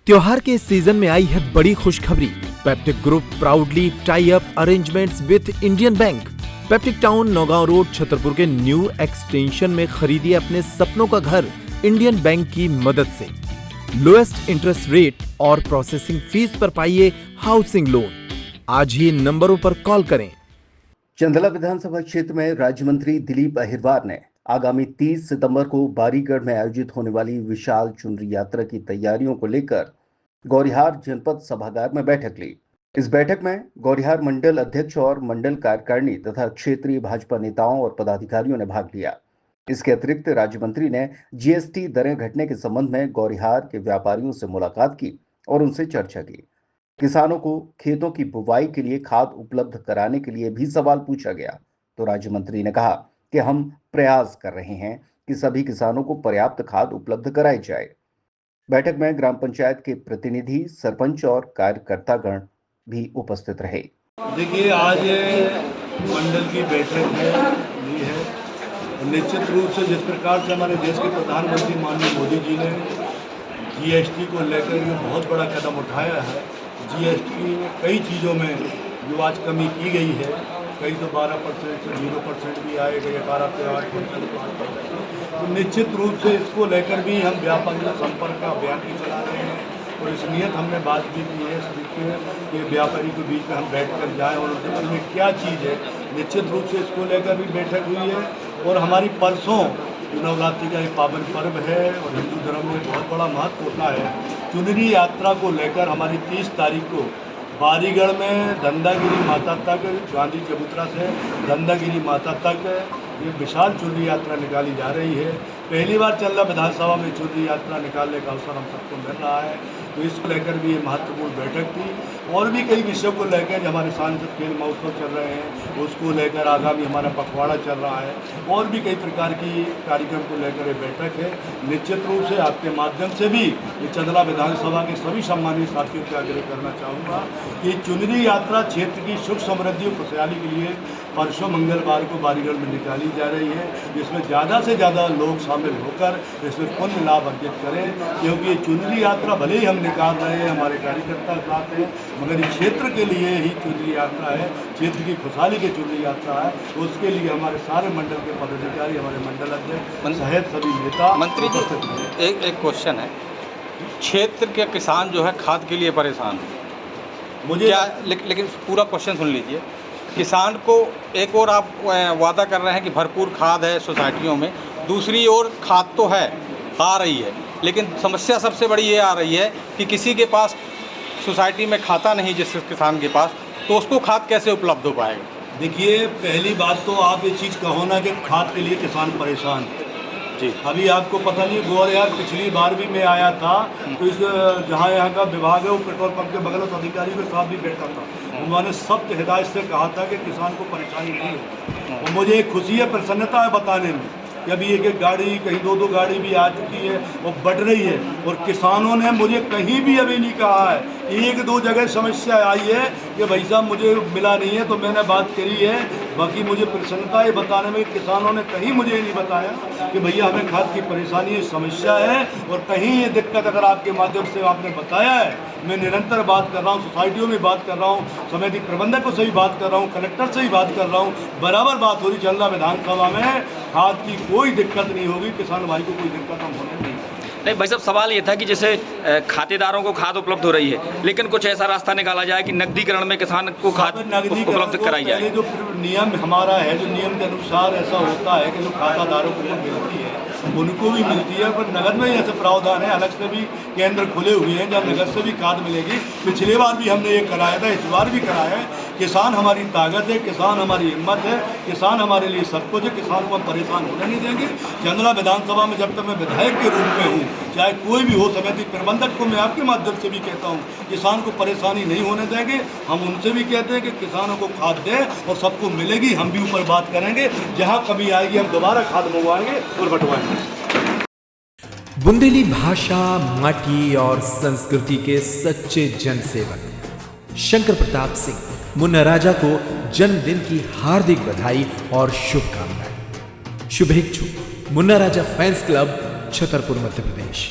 त्योहार के इस सीजन में आई है बड़ी खुशखबरी। Peptic group proudly tie up arrangements with Indian bank. Peptic town Naugaon road Chhatarpur के न्यू एक्सटेंशन में खरीदिए अपने सपनों का घर इंडियन बैंक की मदद से। लोएस्ट इंटरेस्ट रेट और प्रोसेसिंग फीस पर पाइए हाउसिंग लोन। आज ही इन नंबरों पर कॉल करें। चंदला विधानसभा क्षेत्र में राज्य मंत्री दिलीप अहिरवार ने आगामी 30 सितंबर को बारीगढ़ में आयोजित होने वाली विशाल चुनरी यात्रा की तैयारियों को लेकर गौरिहार जनपद सभागार में बैठक ली। इस बैठक में गौरिहार मंडल अध्यक्ष और मंडल कार्यकारिणी तथा क्षेत्रीय भाजपा नेताओं और पदाधिकारियों ने भाग लिया। इसके अतिरिक्त राज्य मंत्री ने जीएसटी दरें घटने के संबंध में गौरिहार के व्यापारियों से मुलाकात की और उनसे चर्चा की। किसानों को खेतों की बुवाई के लिए खाद उपलब्ध कराने के लिए भी सवाल पूछा गया तो राज्य मंत्री ने कहा कि हम प्रयास कर रहे हैं कि सभी किसानों को पर्याप्त खाद उपलब्ध कराई जाए। बैठक में ग्राम पंचायत के प्रतिनिधि, सरपंच और कार्यकर्तागण भी उपस्थित रहे। देखिए, आज मंडल की बैठक है निश्चित रूप से जिस प्रकार से हमारे देश के प्रधानमंत्री माननीय मोदी जी ने जीएसटी को लेकर ये बहुत बड़ा कदम उठाया है। जीएसटी में कई चीज़ों में जो आज कमी की गई है, कई तो 12% से 0% भी आए, कई 11 से 8%। तो निश्चित रूप से इसको लेकर भी हम व्यापारी संपर्क का अभियान भी चला रहे हैं और इस नियत हमने बात भी की है कि व्यापारी के बीच में हम बैठ कर जाएँ और उनके मन में क्या चीज़ है। निश्चित रूप से इसको लेकर भी बैठक हुई है और हमारी परसों नवरात्रि का एक पावन पर्व है और हिंदू धर्म में बहुत बड़ा महत्व होता है। चुनरी यात्रा को लेकर हमारी 30 तारीख को बारीगढ़ में धंधागिरी माता तक, गांधी चबूतरा से धंधागिरी माता तक ये विशाल चुनरी यात्रा निकाली जा रही है। पहली बार चंदला विधानसभा में चुनरी यात्रा निकालने का अवसर हम सबको मिल रहा है, तो इसको लेकर भी ये महत्वपूर्ण बैठक थी। और भी कई विषयों को लेकर जो हमारे सांसद खेल महोत्सव चल रहे हैं उसको लेकर आगामी हमारा पखवाड़ा चल रहा है और भी कई प्रकार की कार्यक्रम को लेकर ये बैठक है। निश्चित रूप से आपके माध्यम से भी ये चंदला विधानसभा के सभी सम्मानित साथियों से आग्रह करना चाहूँगा कि चुनरी यात्रा क्षेत्र की सुख समृद्धि और खुशहाली के लिए परसों मंगलवार को बारीगढ़ में निकाली जा रही है, जिसमें ज़्यादा से ज़्यादा लोग शामिल होकर इसमें पुण्य लाभ अर्जित करें। क्योंकि ये चुनरी यात्रा भले ही हम निकाल रहे हैं, हमारे कार्यकर्ता साथ हैं, मगर इस क्षेत्र के लिए ही चुनरी यात्रा है, क्षेत्र की खुशहाली की चुनरी यात्रा है। तो उसके लिए हमारे सारे मंडल के पदाधिकारी, हमारे मंडल अध्यक्ष सहित सभी नेता। मंत्री जी, एक क्वेश्चन है, क्षेत्र के किसान जो है खाद के लिए परेशान है मुझे क्या, लेकिन पूरा क्वेश्चन सुन लीजिए। किसान को एक और आप वादा कर रहे हैं कि भरपूर खाद है सोसाइटियों में, दूसरी ओर खाद तो है, आ रही है, लेकिन समस्या सबसे बड़ी ये आ रही है कि किसी के पास सोसाइटी में खाता नहीं, जिस किसान के पास, तो उसको खाद कैसे उपलब्ध हो पाएगा। देखिए, पहली बात तो आप ये चीज़ कहो ना कि खाद के लिए किसान परेशान है जी। अभी आपको पता नहीं, गौरिहार पिछली बार भी मैं आया था तो इस जहाँ यहाँ का विभाग है वो पेट्रोल पंप के बगल उस अधिकारी के साथ भी बैठा था। उन्होंने सब हिदायत से कहा था कि किसान को परेशानी नहीं हो। और मुझे एक खुशी है, प्रसन्नता है बताने में कि अभी एक गाड़ी, कहीं दो गाड़ी भी आ चुकी है और बढ़ रही है। और किसानों ने मुझे कहीं भी अभी नहीं कहा है, 1-2 जगह समस्या आई है कि भाई साहब मुझे मिला नहीं है, तो मैंने बात करी है। बाकी मुझे प्रसन्नता है बताने में, किसानों ने कहीं मुझे ये नहीं बताया कि भैया हमें खाद की परेशानी है, समस्या है। और कहीं ये दिक्कत अगर आपके माध्यम से आपने बताया है, मैं निरंतर बात कर रहा हूँ, सोसाइटियों में बात कर रहा हूँ, समिति प्रबंधकों से भी बात कर रहा हूँ, कलेक्टर से भी बात कर रहा हूँ, बराबर बात हो रही। चंदला विधानसभा में खाद की कोई दिक्कत नहीं होगी, किसान भाई को कोई दिक्कत हम होने नहीं। नहीं भाई साहब, सवाल ये था कि जैसे खातेदारों को खाद उपलब्ध हो रही है, लेकिन कुछ ऐसा रास्ता निकाला जाए कि नकदीकरण में किसान को खाद उपलब्ध कराई जाए। जो नियम हमारा है, जो नियम के अनुसार ऐसा होता है कि जो खातादारों को मिलती है उनको भी मिलती है, पर नगद में ही ऐसे प्रावधान है, अलग से भी केंद्र खुले हुए हैं जब नगद से भी खाद मिलेगी। पिछले बार भी हमने ये कराया था, इस बार भी कराया है। किसान हमारी ताकत है, किसान हमारी हिम्मत है, किसान हमारे लिए सब कुछ है, किसान को हम परेशान होने नहीं देंगे। चंदला विधानसभा में जब तक मैं विधायक के रूप में हूँ, चाहे कोई भी हो, समिति प्रबंधक को मैं आपके माध्यम से भी कहता हूँ, किसान को परेशानी नहीं होने देंगे। हम उनसे भी कहते हैं कि किसानों को खाद दें और सबको मिलेगी। हम भी ऊपर बात करेंगे, जहाँ कमी आएगी हम दोबारा खाद मंगवाएंगे और बंटवाएंगे। बुंदेली भाषा, माटी और संस्कृति के सच्चे जनसेवक शंकर प्रताप सिंह मुन्ना राजा को जन्मदिन की हार्दिक बधाई और शुभकामनाएं। शुभेच्छुक मुन्ना राजा फैंस क्लब, छतरपुर, मध्य प्रदेश।